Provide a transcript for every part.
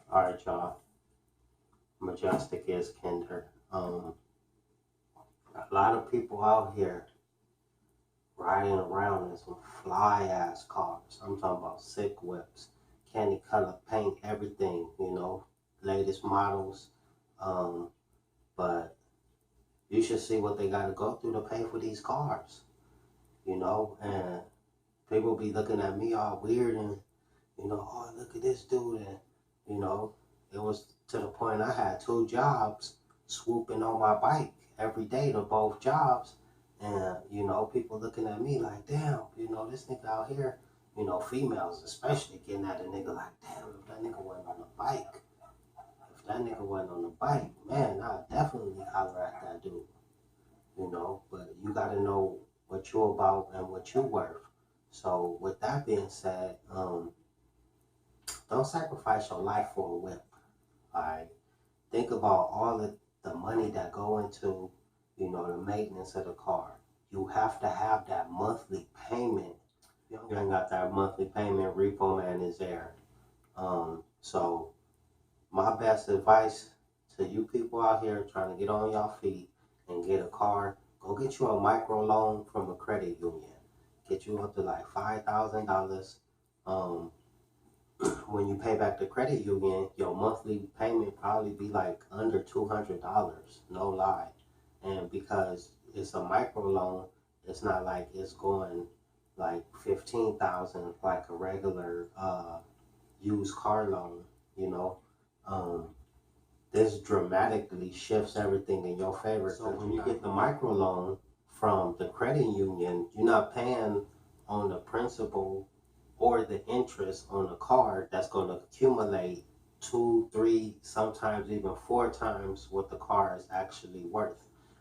Alright, y'all. Majestic is Kinder. A lot of people out here riding around in some fly ass cars. I'm talking about sick whips, candy color paint, everything, latest models. Um, but you should see what they gotta go through to pay for these cars, and people be looking at me all weird and, oh, look at this dude. And, you know, it was to the point I had two jobs swooping on my bike every day to both jobs. And, people looking at me like, damn, this nigga out here, females especially getting at a nigga like, damn, if that nigga wasn't on the bike, if that nigga wasn't on the bike, man, I'd definitely holler at that dude, but you gotta know what you're about and what you're worth. So with that being said, don't sacrifice your life for a whip. Alright. Think about all the money that go into, the maintenance of the car. You have to have that monthly payment. You ain't got that monthly payment, repo man is there. So my best advice to you people out here trying to get on your feet and get a car, go get you a microloan from a credit union. Get you up to like $5,000. Um, when you pay back the credit union, your monthly payment probably be like under $200, no lie. And because it's a microloan, it's not like it's going like 15,000 like a regular used car loan, you know. Um, this dramatically shifts everything in your favor. So when you get the microloan from the credit union, you're not paying on the principal or the interest on the card that's going to accumulate 2, 3, sometimes even 4 times what the car is actually worth.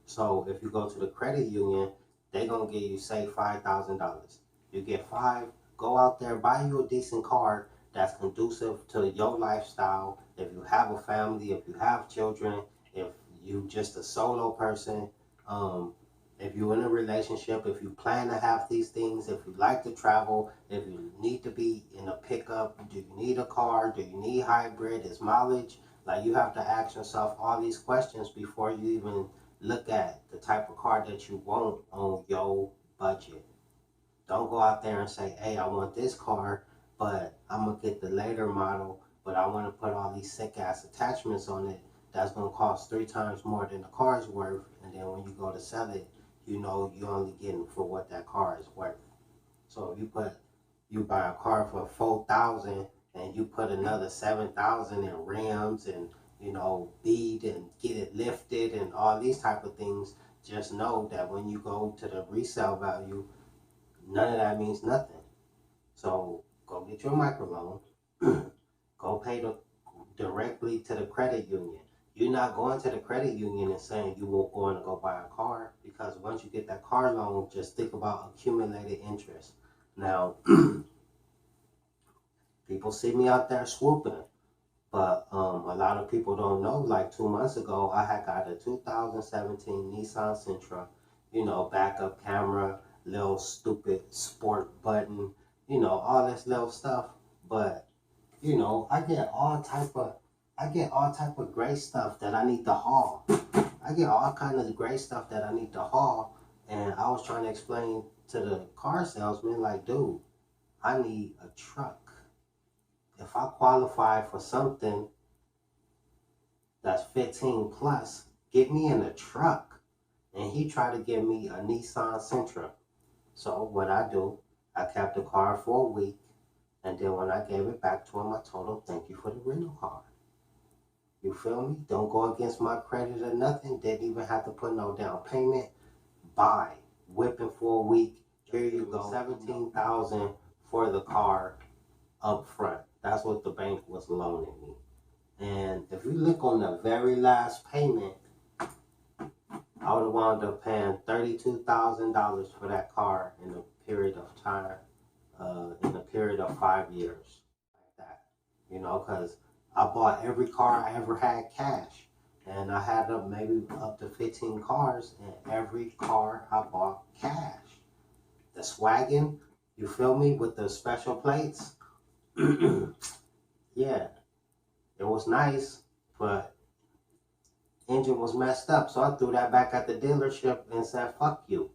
So if you go to the credit union, they're going to give you, say, $5,000. You get 5, go out there, buy you a decent car that's conducive to your lifestyle. If you have a family, if you have children, if you just a solo person, if you're in a relationship, if you plan to have these things, if you like to travel, if you need to be in a pickup, do you need a car? Do you need hybrid? Is mileage? Like, you have to ask yourself all these questions before you even look at the type of car that you want on your budget. Don't go out there and say, hey, I want this car, but I'm going to get the later model, but I want to put all these sick ass attachments on it that's going to cost 3 times more than the car's worth. And then when you go to sell it, you're only getting for what that car is worth. So if you buy a car for 4,000 and you put another 7,000 in rims and, bead and get it lifted and all these type of things, just know that when you go to the resale value, none of that means nothing. So go get your microloan, go pay directly to the credit union. You're not going to the credit union and saying you won't going to go buy a car, because once you get that car loan, just think about accumulated interest. Now, people see me out there swooping, but a lot of people don't know. Like 2 months ago, I had got a 2017 Nissan Sentra, backup camera, little stupid sport button, all this little stuff. But I get all type of gray stuff that I need to haul. I get all kind of gray stuff that I need to haul, and I was trying to explain to the car salesman, like, dude, I need a truck. If I qualify for something that's 15 plus, get me in a truck. And he tried to give me a Nissan Sentra. So what I do, I kept the car for a week, and then when I gave it back to him, I told him, thank you for the rental car. You feel me? Don't go against my credit or nothing. Didn't even have to put no down payment. Buy. Whipping for a week. Here you go. 17,000 for the car up front. That's what the bank was loaning me. And if you look on the very last payment, I would have wound up paying $32,000 for that car in a period of time, in a period of 5 years. Like that. Because I bought every car I ever had cash. And I had maybe up to 15 cars, and every car I bought cash. The swaggin', you feel me, with the special plates? Yeah. It was nice, but engine was messed up. So I threw that back at the dealership and said, fuck you.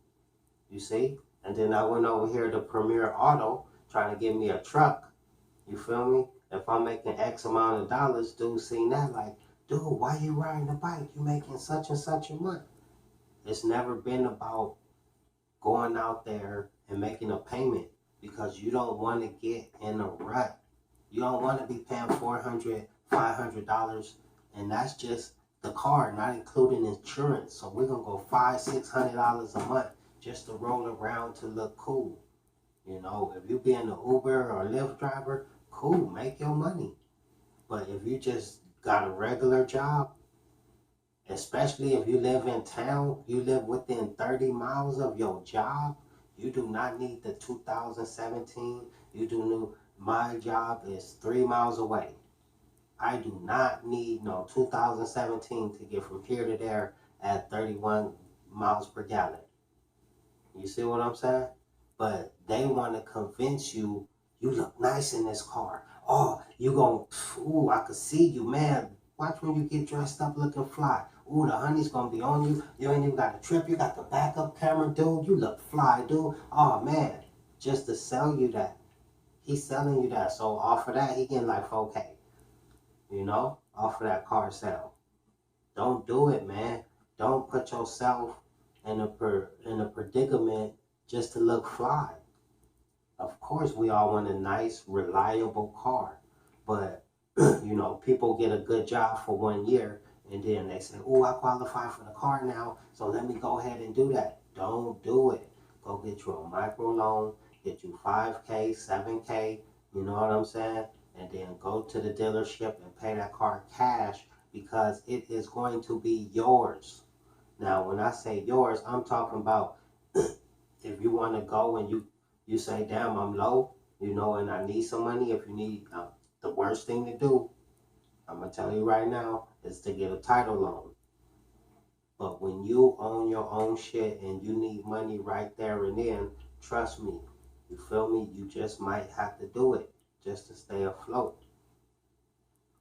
You see? And then I went over here to Premier Auto trying to get me a truck. You feel me? If I'm making X amount of dollars, dude seen that like, dude, why you riding a bike? You making such and such a month. It's never been about going out there and making a payment because you don't want to get in a rut. You don't want to be paying $400, $500, and that's just the car, not including insurance. So we're gonna go $500, $600 a month just to roll around to look cool. You know, if you being an Uber or Lyft driver, cool, make your money. But if you just got a regular job, especially if you live in town, you live within 30 miles of your job, you do not need the 2017. You do know my job is 3 miles away. I do not need no 2017 to get from here to there at 31 miles per gallon. You see what I'm saying? But they want to convince you, you look nice in this car. Oh, you going, ooh, I could see you, man. Watch when you get dressed up looking fly. Ooh, the honey's going to be on you. You ain't even got a trip. You got the backup camera, dude. You look fly, dude. Oh, man. Just to sell you that. He's selling you that. So off of that, he getting like 4K. You know? Off of that car sale. Don't do it, man. Don't put yourself in a predicament just to look fly. Of course, we all want a nice, reliable car, but you know, people get a good job for 1 year, and then they say, "Oh, I qualify for the car now, so let me go ahead and do that." Don't do it. Go get you a microloan, get you 5K, 7K. You know what I'm saying? And then go to the dealership and pay that car cash because it is going to be yours. Now, when I say yours, I'm talking about if you want to go and you say, damn, I'm low, you know, and I need some money. If you need the worst thing to do, I'm gonna tell you right now, is to get a title loan. But when you own your own shit and you need money right there and then, trust me, you feel me, you just might have to do it just to stay afloat.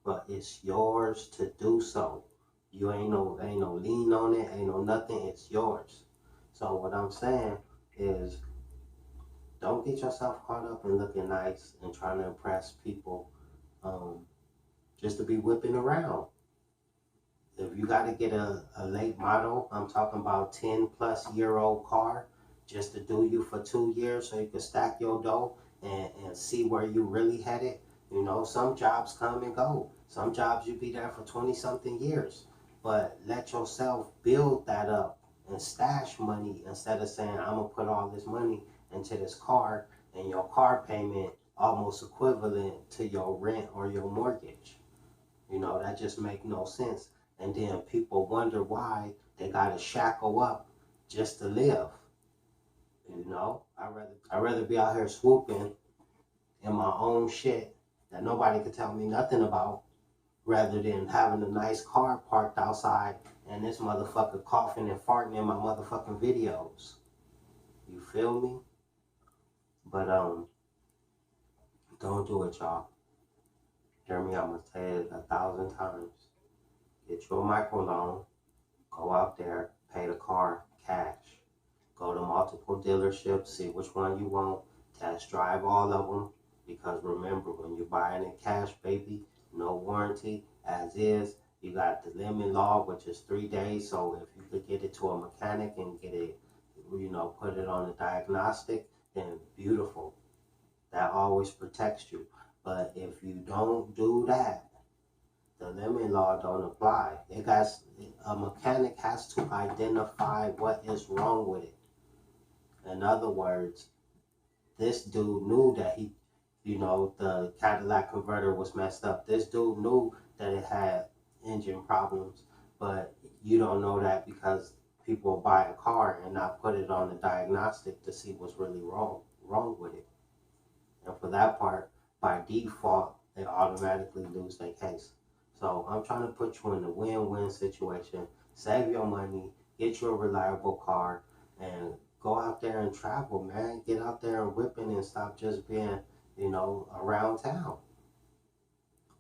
But it's yours to do so. You ain't no lien on it, ain't no nothing, it's yours. So what I'm saying is, don't get yourself caught up in looking nice and trying to impress people um, just to be whipping around. If you got to get a late model, I'm talking about 10+ year old car just to do you for 2 years so you can stack your dough and see where you really headed. You know, some jobs come and go. Some jobs you be there for 20 something years. But let yourself build that up and stash money instead of saying, I'm going to put all this money into this car and your car payment almost equivalent to your rent or your mortgage. You know, that just make no sense. And then people wonder why they gotta shackle up just to live. You know, I rather be out here swooping in my own shit that nobody can tell me nothing about, rather than having a nice car parked outside and this motherfucker coughing and farting in my motherfucking videos. You feel me? But don't do it, y'all. Hear me? I'm gonna say it 1,000 times. Get you a microloan. Go out there, pay the car cash. Go to multiple dealerships, see which one you want, test drive all of them. Because remember, when you're buying in cash, baby, no warranty, as is. You got the limit law, which is 3 days. So if you could get it to a mechanic and get it, you know, put it on a diagnostic, then beautiful. That always protects you. But if you don't do that, the limit law don't apply. A mechanic has to identify what is wrong with it. In other words, this dude knew that the Cadillac converter was messed up. This dude knew that it had engine problems, but you don't know that because people buy a car and not put it on the diagnostic to see what's really wrong with it. And for that part, by default, they automatically lose their case. So I'm trying to put you in a win-win situation. Save your money, get you a reliable car, and go out there and travel, man. Get out there and whipping and stop just being, around town.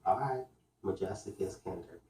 All right. Majestic is Kendrick.